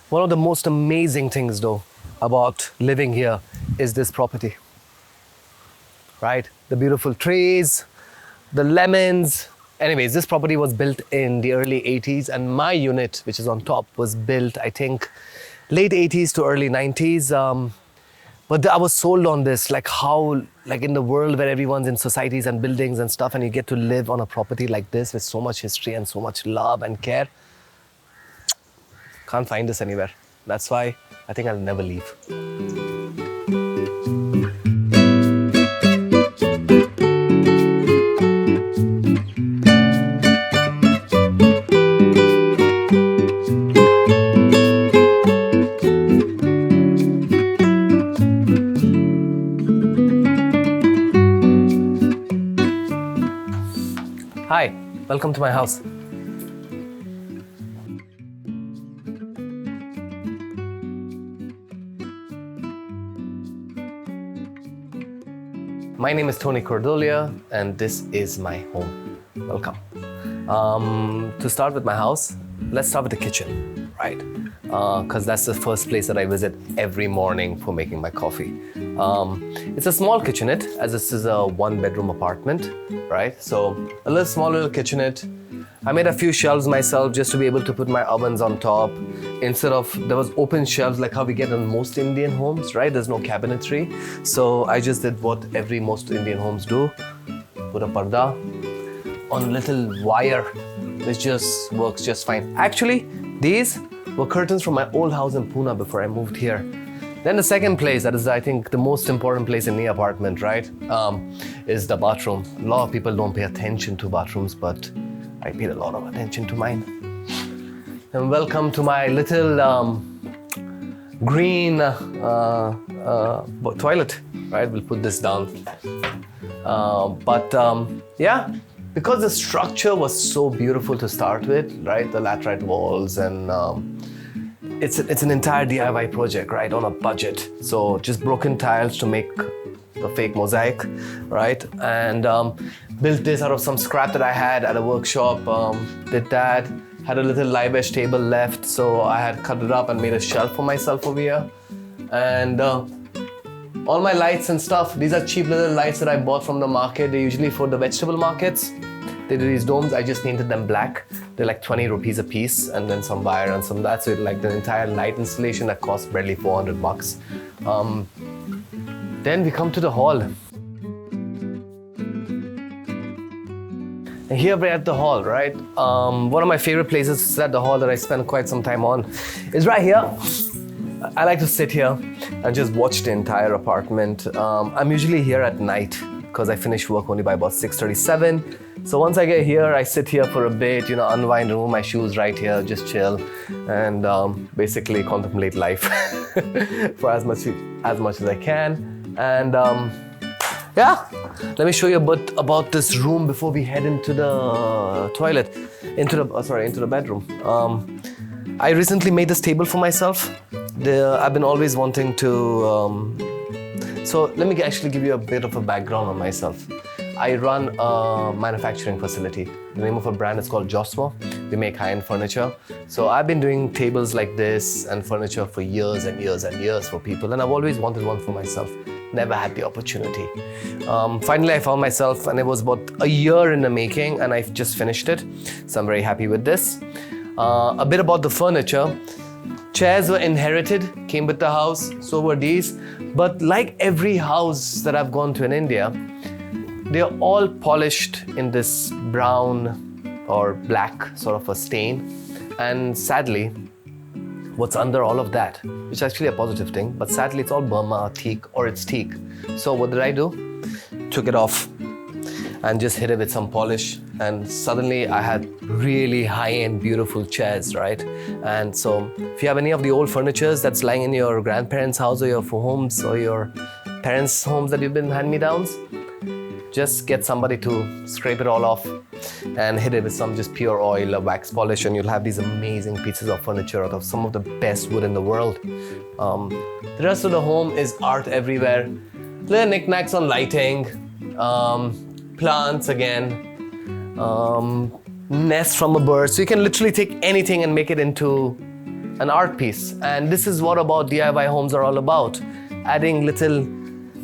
One of the most amazing things though about living here is this property, right? The beautiful trees, the lemons. Anyways, this property was built in the early 80s and my unit, which is on top, was built, I think, late 80s to early 90s. But I was sold on this, like how, like in the world where everyone's in societies and buildings and stuff, and you get to live on a property like this with so much history and so much love and care. Can't find this anywhere. That's why I think I'll never leave. Hi, welcome to my house. My name is Tony Cordolia and this is my home. Welcome. To start with my house, let's start with the kitchen, right? Because that's the first place that I visit every morning for making my coffee. It's a small kitchenette, as this is a 1-bedroom apartment, right? So a small little kitchenette. I made a few shelves myself just to be able to put my ovens on top. Instead of, there was open shelves like how we get in most Indian homes, right? There's no cabinetry. So I just did what most Indian homes do. Put a parda on a little wire, which just works just fine. Actually, these were curtains from my old house in Pune before I moved here. Then the second place, that is I think the most important place in the apartment, right? Is the bathroom. A lot of people don't pay attention to bathrooms, but I paid a lot of attention to mine. And welcome to my little green toilet, right? We'll put this down. Yeah, because the structure was so beautiful to start with, right? The laterite walls and it's an entire DIY project, right? On a budget. So just broken tiles to make a fake mosaic, right? And built this out of some scrap that I had at a workshop. Did that. Had a little live edge table left, so I had cut it up and made a shelf for myself over here. And all my lights and stuff, these are cheap little lights that I bought from the market. They're usually for the vegetable markets. They do these domes, I just painted them black. They're like 20 rupees a piece, and then some wire and some that. So like the entire light installation that costs barely 400 bucks. Then we come to the hall. And here we're at the hall, right? One of my favorite places at the hall that I spend quite some time on is right here. I like to sit here and just watch the entire apartment. I'm usually here at night because I finish work only by about 6:37. So once I get here, I sit here for a bit, unwind, remove my shoes right here, just chill, and basically contemplate life for as much as I can. And yeah, let me show you a bit about this room before we head into the toilet, into the bedroom. I recently made this table for myself. I've been always wanting to. So let me actually give you a bit of a background on myself. I run a manufacturing facility. The name of a brand is called Josmo. We make high-end furniture. So I've been doing tables like this and furniture for years and years and years for people, and I've always wanted one for myself. Never had the opportunity. Finally, I found myself, and it was about a year in the making, and I've just finished it. So I'm very happy with this. A bit about the furniture. Chairs were inherited, came with the house, so were these. But like every house that I've gone to in India, they're all polished in this brown or black sort of a stain. And sadly, what's under all of that, which is actually a positive thing, but sadly it's all Burma, teak, or it's teak. So what did I do? Took it off and just hit it with some polish, and suddenly I had really high-end, beautiful chairs, right? And so if you have any of the old furnitures that's lying in your grandparents' house or your homes or your parents' homes that you've been hand-me-downs, just get somebody to scrape it all off and hit it with some just pure oil or wax polish, and you'll have these amazing pieces of furniture out of some of the best wood in the world. The rest of the home is art everywhere. Little knickknacks on lighting, plants again, nest from a bird. So you can literally take anything and make it into an art piece. And this is what about DIY homes are all about. Adding little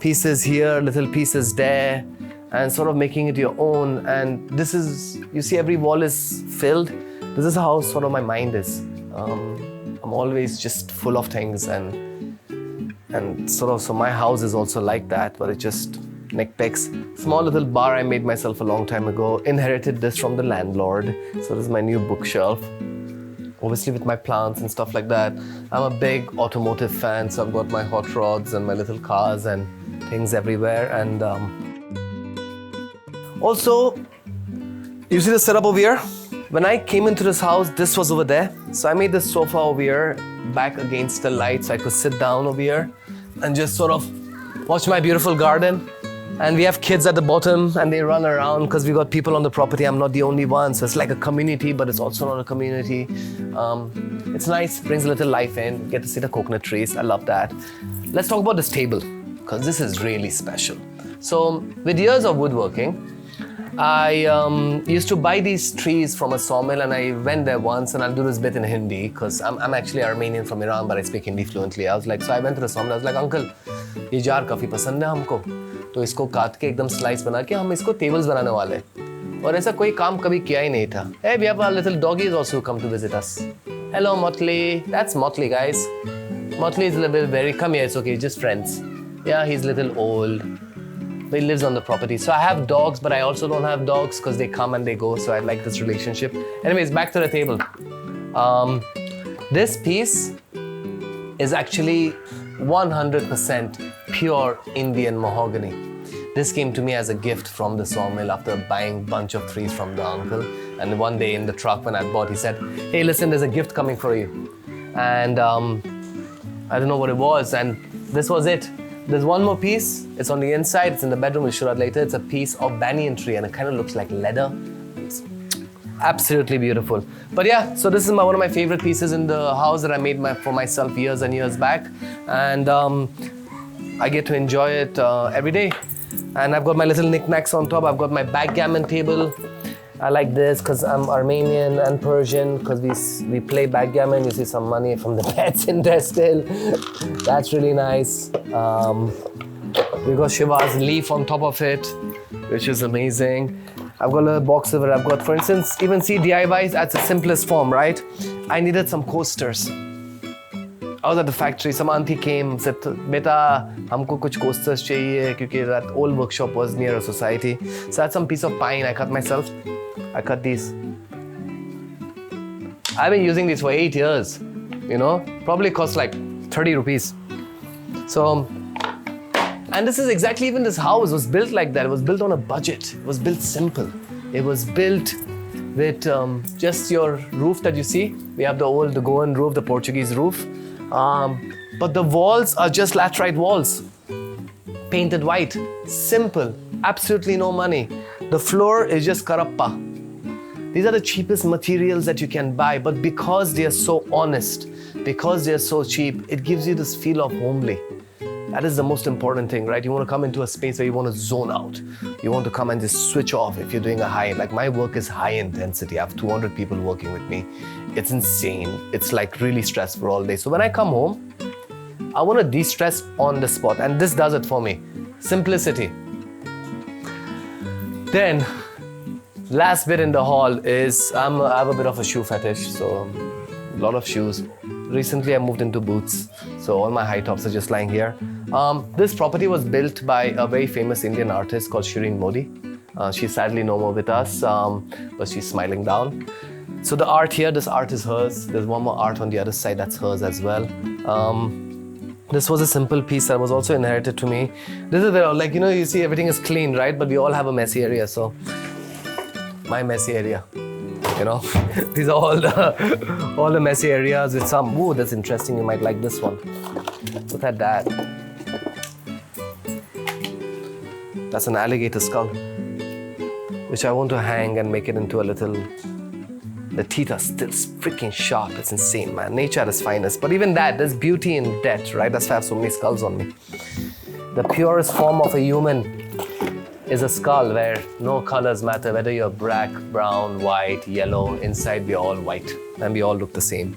pieces here, little pieces there, and sort of making it your own. And this is, you see every wall is filled. This is how sort of my mind is. I'm always just full of things and sort of, so my house is also like that, but it just neck pecs. Small little bar I made myself a long time ago. Inherited this from the landlord. So this is my new bookshelf. Obviously with my plants and stuff like that. I'm a big automotive fan, so I've got my hot rods and my little cars and things everywhere. And also, you see the setup over here? When I came into this house, this was over there. So I made this sofa over here, back against the light, so I could sit down over here and just sort of watch my beautiful garden. And we have kids at the bottom and they run around because we got people on the property. I'm not the only one. So it's like a community, but it's also not a community. It's nice, brings a little life in. Get to see the coconut trees. I love that. Let's talk about this table because this is really special. So with years of woodworking, I used to buy these trees from a sawmill, and I went there once, and I'll do this bit in Hindi because I'm actually Armenian from Iran, but I speak Hindi fluently. I was like, so I went to the sawmill. I was like, uncle, ये jar काफी पसंद है हमको, तो इसको काट के एकदम slice बना के हम इसको tables बनाने वाले हैं. और ऐसा कोई काम कभी किया ही नहीं था. Hey, we have our little doggies also come to visit us. Hello, Motley. That's Motley, guys. Motley is a little bit very, come here, it's okay, just friends. Yeah, he's a little old. But he lives on the property. So I have dogs, but I also don't have dogs because they come and they go. So I like this relationship. Anyways, back to the table. This piece is actually 100% pure Indian mahogany. This came to me as a gift from the sawmill after buying a bunch of trees from the uncle. And one day in the truck when I bought, he said, hey, listen, there's a gift coming for you. And I don't know what it was. And this was it. There's one more piece. It's on the inside. It's in the bedroom. We'll show it later. It's a piece of banyan tree and it kind of looks like leather. It's absolutely beautiful. But yeah, so this is one of my favorite pieces in the house that I made for myself years and years back. And I get to enjoy it every day. And I've got my little knickknacks on top. I've got my backgammon table. I like this because I'm Armenian and Persian because we play backgammon. You see some money from the pets in there still. That's really nice. We got Shiva's leaf on top of it, which is amazing. I've got a little box over. I've got, for instance, even see DIYs at the simplest form, right? I needed some coasters. I was at the factory. Some auntie came, said, "Beta, humko kuch coasters chahiye," because that old workshop was near a society. So I had some piece of pine. I cut myself. I cut these. I've been using these for 8 years. You know, probably cost like 30 rupees. So, and this is exactly, even this house was built like that. It was built on a budget. It was built simple. It was built with just your roof that you see. We have the Goan roof, the Portuguese roof. But the walls are just laterite walls, painted white, simple, absolutely no money. The floor is just karappa. These are the cheapest materials that you can buy, but because they are so honest, because they are so cheap, it gives you this feel of homely. That is the most important thing, right? You want to come into a space where you want to zone out. You want to come and just switch off if you're doing a high, like my work is high intensity. I have 200 people working with me. It's insane. It's like really stressful all day. So when I come home, I want to de-stress on the spot, and this does it for me. Simplicity. Then, last bit in the hall is, I have a bit of a shoe fetish, so a lot of shoes. Recently I moved into boots, so all my high tops are just lying here. This property was built by a very famous Indian artist called Shireen Modi. She's sadly no more with us, but she's smiling down. So the art here, this art is hers. There's one more art on the other side that's hers as well. This was a simple piece that was also inherited to me. This is where, like, you know, you see everything is clean, right? But we all have a messy area, so my messy area, you know. These are all the messy areas with some, ooh, that's interesting, you might like this one. Look at that. That's an alligator skull, which I want to hang and make it into a little, the teeth are still freaking sharp. It's insane, man. Nature at its finest. But even that, there's beauty in death, right? That's why I have so many skulls on me. The purest form of a human is a skull where no colors matter, whether you're black, brown, white, yellow. Inside, we're all white and we all look the same.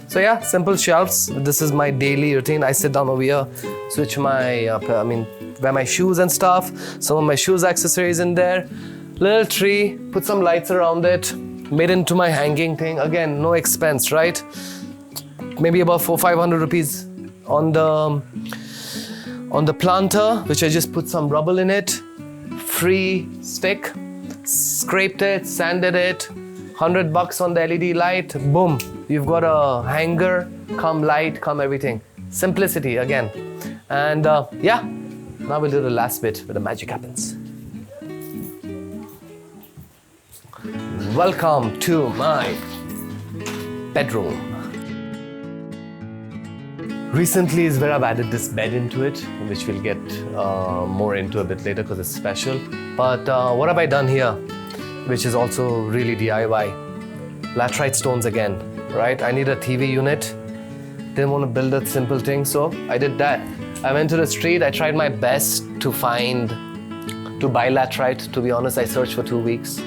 So yeah, simple shelves. This is my daily routine. I sit down over here, switch my, wear my shoes and stuff. Some of my shoes accessories in there. Little tree, put some lights around it. Made into my hanging thing. Again, no expense, right? Maybe about 400-500 rupees on the planter, which I just put some rubble in it. Free stick, scraped it, sanded it. $100 on the LED light, boom, you've got a hanger, come light, come everything. Simplicity again. And yeah, now we'll do the last bit where the magic happens. Welcome to my bedroom. Recently is where I've added this bed into it, which we'll get more into a bit later because it's special. But what have I done here? Which is also really DIY. Laterite stones again, right? I need a TV unit. Didn't want to build a simple thing, so I did that. I went to the street, I tried my best to buy laterite. To be honest, I searched for 2 weeks.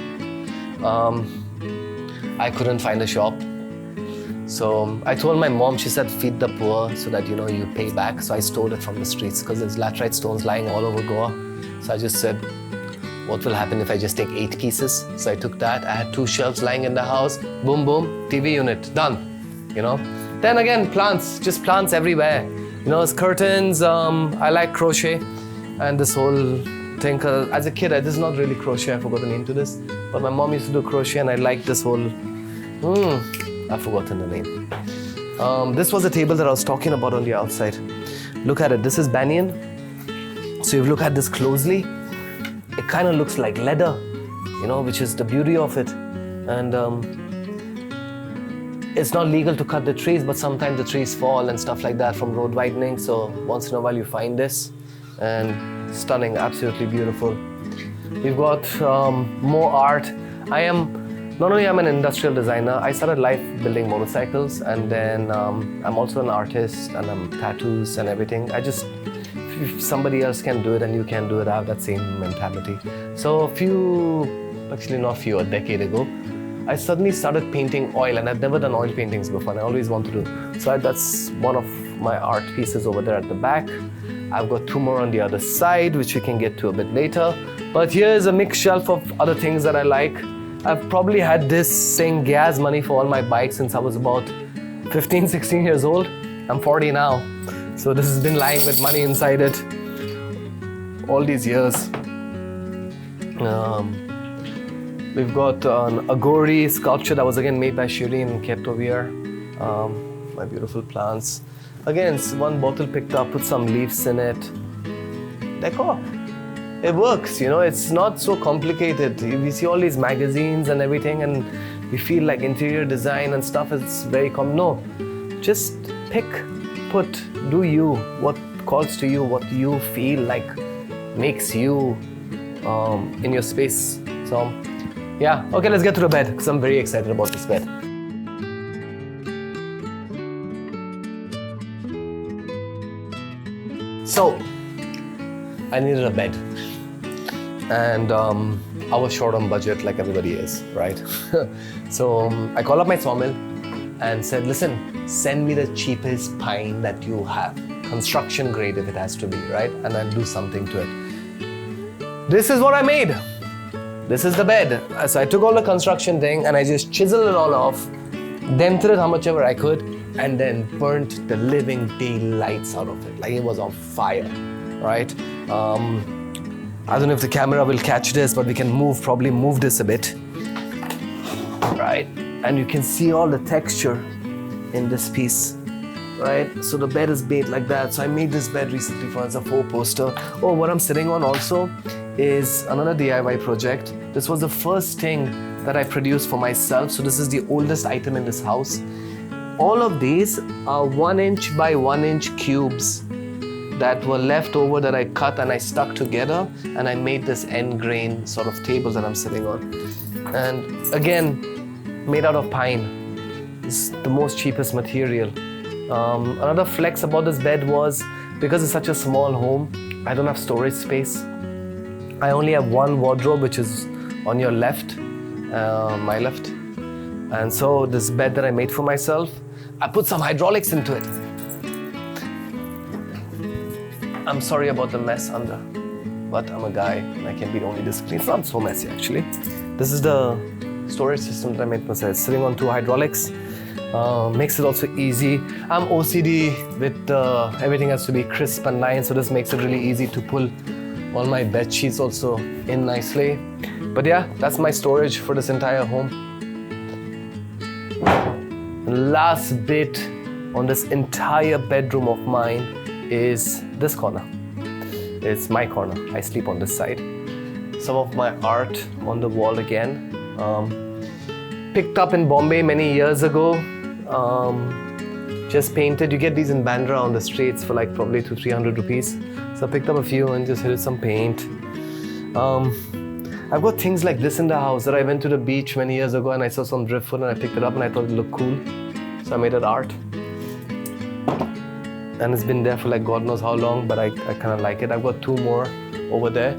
I couldn't find a shop. So I told my mom, she said, feed the poor so that, you pay back. So I stole it from the streets because there's laterite stones lying all over Goa. So I just said, what will happen if I just take 8 pieces? So I took that. I had 2 shelves lying in the house. Boom, boom, TV unit, done. Then again, plants, just plants everywhere. It's curtains. I like crochet and this whole thing. As a kid, this is not really crochet. I forgot the name to this. But my mom used to do crochet and I liked this whole, I've forgotten the name. This was the table that I was talking about on the outside. Look at it. This is banyan. So if you look at this closely, it kind of looks like leather, which is the beauty of it. And it's not legal to cut the trees, but sometimes the trees fall and stuff like that from road widening. So once in a while you find this, and stunning, absolutely beautiful. We've got more art. Not only I'm an industrial designer, I started life building motorcycles, and then I'm also an artist, and I'm tattoos and everything. If somebody else can do it and you can do it, I have that same mentality. So a decade ago, I suddenly started painting oil, and I've never done oil paintings before, and I always want to do. So that's one of my art pieces over there at the back. I've got 2 more on the other side, which we can get to a bit later. But here's a mixed shelf of other things that I like. I've probably had this saying gas money for all my bikes since I was about 15, 16 years old. I'm 40 now. So this has been lying with money inside it all these years. We've got an Agori sculpture that was again made by Shireen and kept over here. My beautiful plants. Again, it's one bottle picked up, put some leaves in it. Decor. It works, it's not so complicated. We see all these magazines and everything and we feel like interior design and stuff is very common. No, just pick, put, do you, what calls to you, what you feel like makes you in your space. So yeah, okay, let's get to the bed because I'm very excited about this bed. So I needed a bed. And I was short on budget like everybody is, right? So I called up my sawmill and said, listen, send me the cheapest pine that you have. Construction grade if it has to be, right? And I'll do something to it. This is what I made. This is the bed. So I took all the construction thing and I just chiseled it all off, dented it how much ever I could, and then burnt the living daylights out of it. Like it was on fire, right? I don't know if the camera will catch this, but we can probably move this a bit, right? And you can see all the texture in this piece, right? So the bed is made like that. So I made this bed recently for as a 4-poster. Oh, what I'm sitting on also is another DIY project. This was the first thing that I produced for myself. So this is the oldest item in this house. All of these are 1-inch by 1-inch cubes that were left over that I cut and I stuck together, and I made this end grain sort of table that I'm sitting on. And again, made out of pine. It's the most cheapest material. Another flex about this bed was, because it's such a small home, I don't have storage space. I only have one wardrobe, which is on your left, my left. And so this bed that I made for myself, I put some hydraulics into it. I'm sorry about the mess under, but I'm a guy and I can be only disciplined. It's not so messy actually. This is the storage system that I made myself. It's sitting on 2 hydraulics. Makes it also easy. I'm OCD with everything has to be crisp and nice, so this makes it really easy to pull all my bed sheets also in nicely. But yeah, that's my storage for this entire home. Last bit on this entire bedroom of mine is this corner. It's my corner. I sleep on this side. Some of my art on the wall again. Picked up in Bombay many years ago. Just painted. You get these in Bandra on the streets for like probably 200-300 rupees. So I picked up a few and just hit some paint. I've got things like this in the house that I went to the beach many years ago and I saw some driftwood and I picked it up and I thought it looked cool. So I made it art. And it's been there for like God knows how long, but I kind of like it. I've got 2 more over there.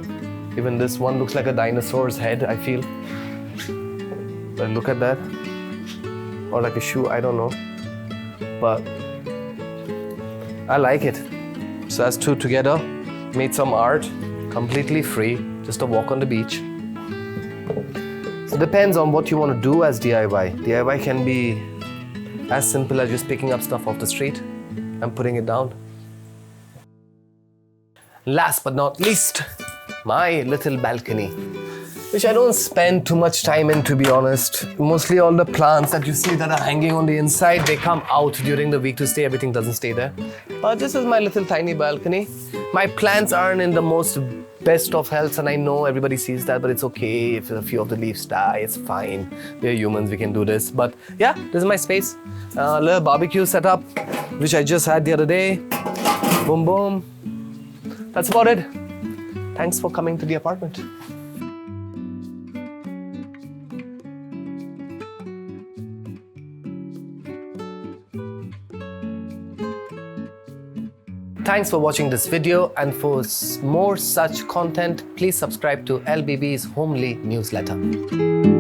Even this one looks like a dinosaur's head, I feel. But look at that. Or like a shoe, I don't know. But I like it. So as 2 together, made some art, completely free, just a walk on the beach. So it depends on what you want to do as DIY. DIY can be as simple as just picking up stuff off the street and putting it down. Last but not least, my little balcony, which I don't spend too much time in, to be honest. Mostly all the plants that you see that are hanging on the inside, they come out during the week to stay. Everything doesn't stay there. But this is my little tiny balcony. My plants aren't in the most best of health, and I know everybody sees that, but it's okay if a few of the leaves die. It's fine. We're humans, we can do this. But yeah, this is my space. A little barbecue setup, which I just had the other day. Boom, boom. That's about it. Thanks for coming to the apartment. Thanks for watching this video, and for more such content, please subscribe to LBB's Homely newsletter.